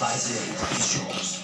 My blade is yours.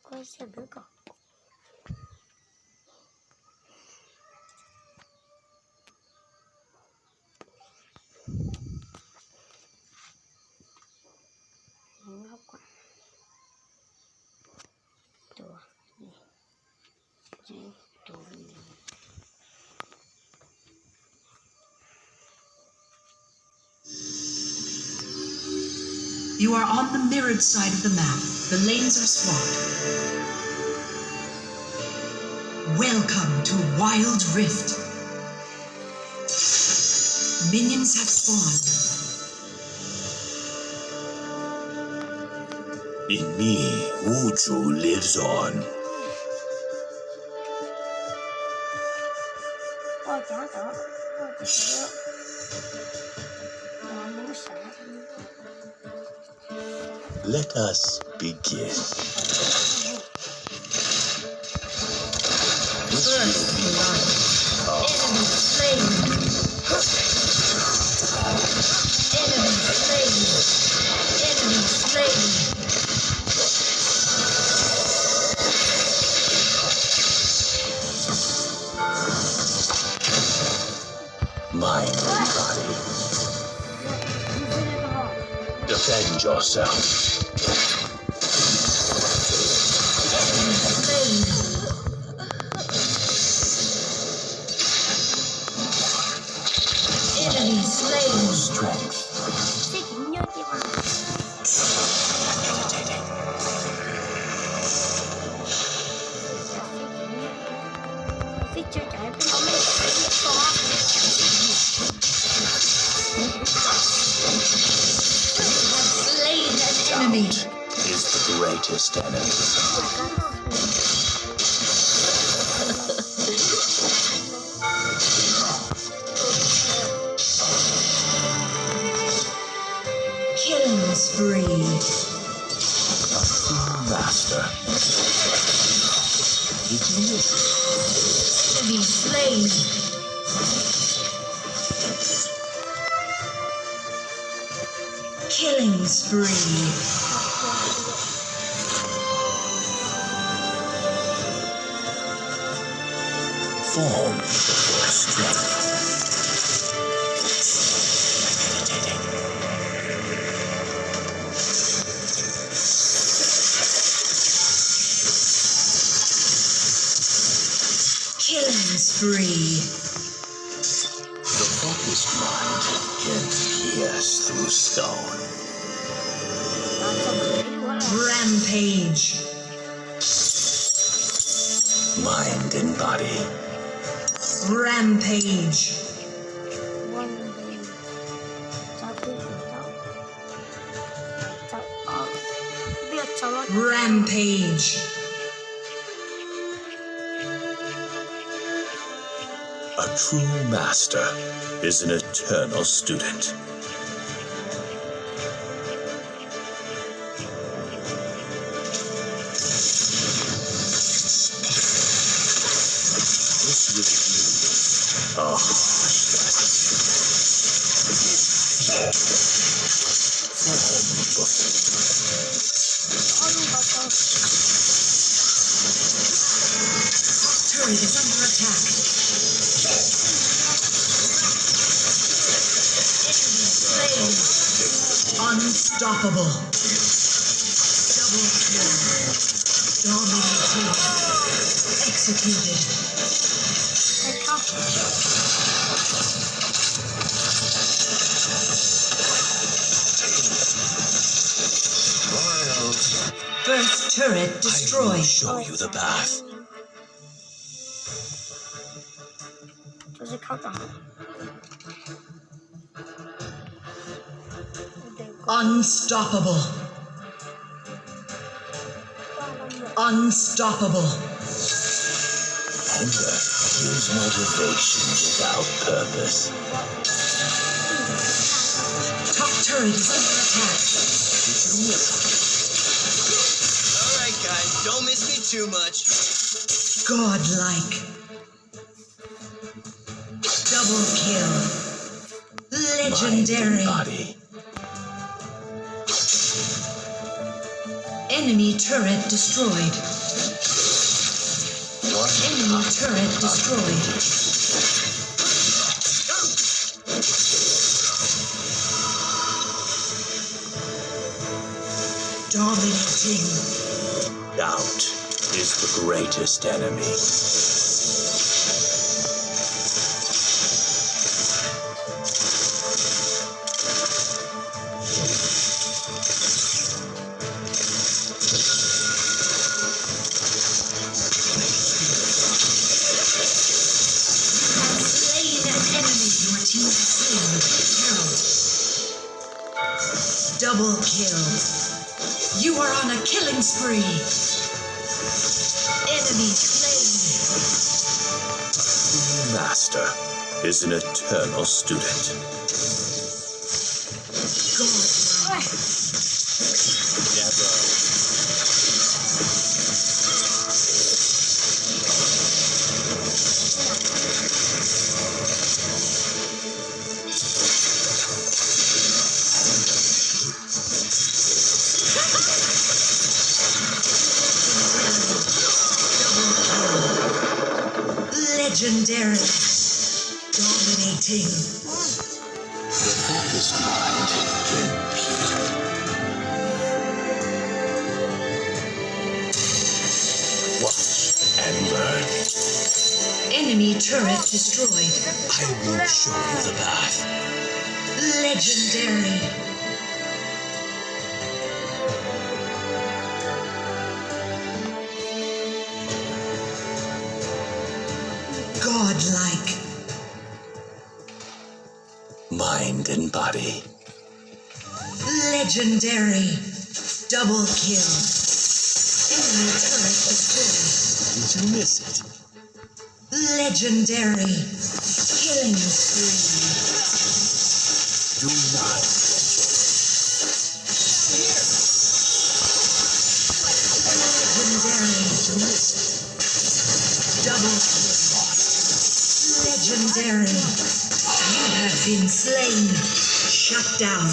Quay xe bữa cỏ. Hóc quả. Đồ này. Đồ này. You are on the mirrored side of the map. The lanes are swapped. Welcome to Wild Rift. Minions have spawned. In me, Wuju lives on. Ôi chả tỏ. Ôi chả tỏ. Muốn sợ. Let us begin. First blood. Enemy slain. Enemy slain. Enemy slain. Mind and body. Defend yourself. Enemy slain. Strength. Thế chỉ nhớ chứ mà. Thế chưa chạy cái nó mới có. Slain an enemy. Is the greatest enemy. Killing spree. A true master. Did you miss it? Enemy slain. Killing spree. Form before strength. Killing spree. The focused mind can pierce through stone. Rampage. Mind and body. Rampage. Rampage. A true master is an eternal student. This will be a harsh lesson. Turret is under attack. Enemy slain. Unstoppable. Double kill. Dominating. Executed. Take off. First turret I will destroyed. show you the path. Does it count down? Unstoppable. Unstoppable. Anger is motivation without purpose. Top turret is under attack. Alright guys, don't miss me too much. Godlike. Double kill. Legendary. Body. Enemy turret destroyed. Enemy turret destroyed. Dominating. Doubt is the greatest enemy. Slain an enemy. Your team has slain Herald. Double kill. You are on a killing spree. Enemy slain. Master is an eternal student. Godlike. Never. Legendary. Dominating. The focused mind can watch and learn. Enemy turret destroyed. I will show you the path. Legendary. Godlike. Mind and body. Legendary. Double kill. Enemy turret destroyed. Did you miss it? Legendary. Killing spree. Do not Legendary. Double kill. Legendary. You have been slain. Shut down.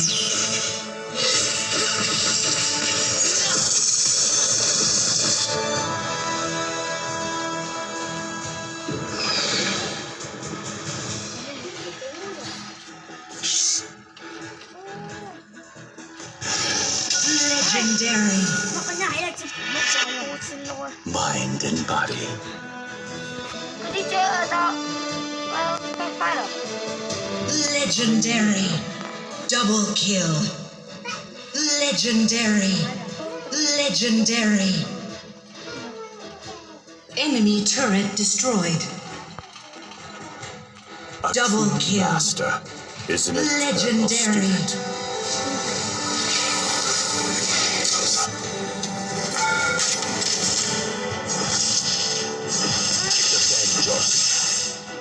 Legendary. mind and body. 你觉得快快了。 Legendary. Double kill. Legendary. Legendary. Enemy turret destroyed. A Double true kill. Master is an eternal Legendary. student. Defend yourself.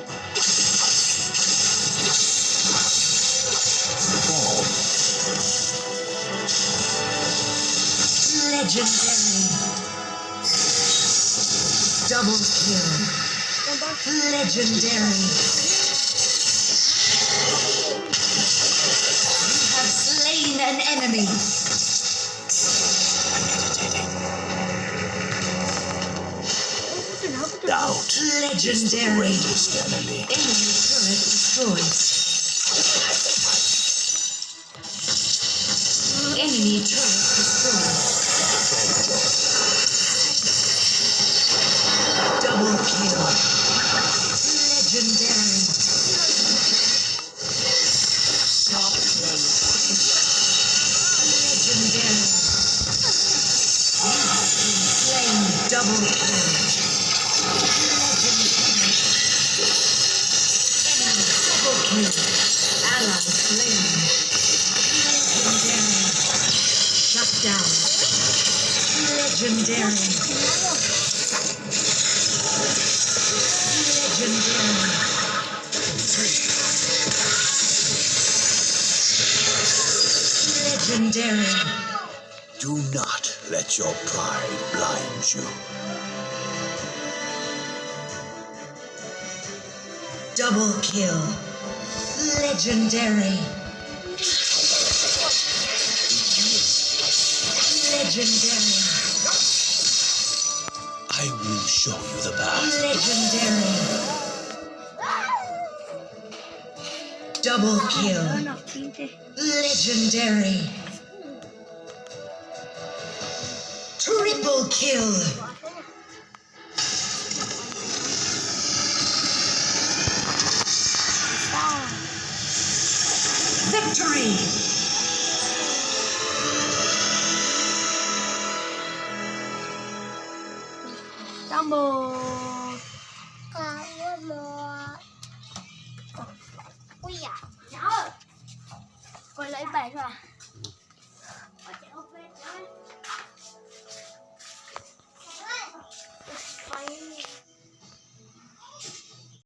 Fall. Legendary. Double kill. Legendary. You have slain an enemy. Doubt is the Legendary. greatest enemy. Enemy turret destroyed. Double kill. Double kill. Ally slain. Legendary. Shut down. Legendary. Legendary. Legendary. Do not let your pride blind you. Double kill. Legendary. Legendary. I will show you the path. Legendary. Double kill. Legendary. Triple kill. Victory. Dumble. Ui da, nhỏ ơi. Coi lấy bài thôi à. Phải